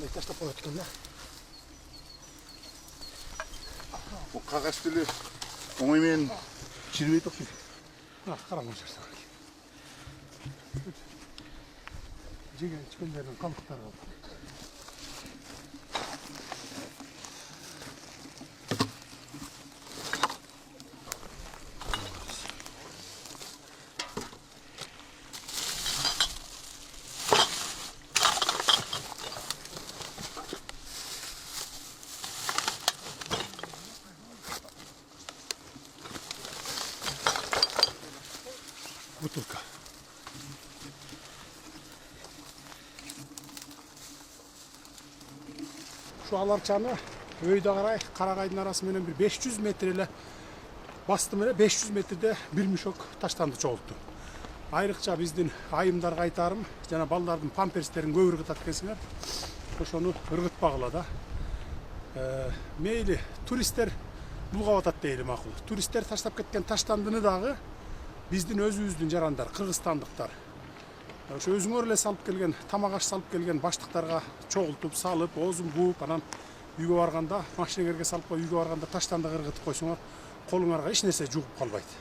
Андай таштап коет экен да. Bu kağıt tülü onu men çirmey toksun. Караңыз жерсе. Жеген чикендердин калдыктары калды. Бутылка. Şu аларчаны өйдө карай Карагайдын арасы менен bir 500 метр эле басты менен 500 метрде бир мешок таштанды чогултту. Айрыкча биздин айымдарга айтарым, жана балдардын памперстерин көп ыргытат экенсиңер. Ошону ыргытпагыла да. Мейли туристтер булгап атат дейли макул. Туристтер таштап кеткен таштандыны дагы биздин өзүбүздүн жарандар, кыргызстандыктар. Ошо өзүңөр эле салып келген, тамак аш салып келген баштыктарга чогултуп, салып, оозун бууп, анан үйгө барганда, машинеңерге салып кой, үйгө барганда таштандык ыргытып койсоңор, колуңарга эч нерсе жугуп калбайт.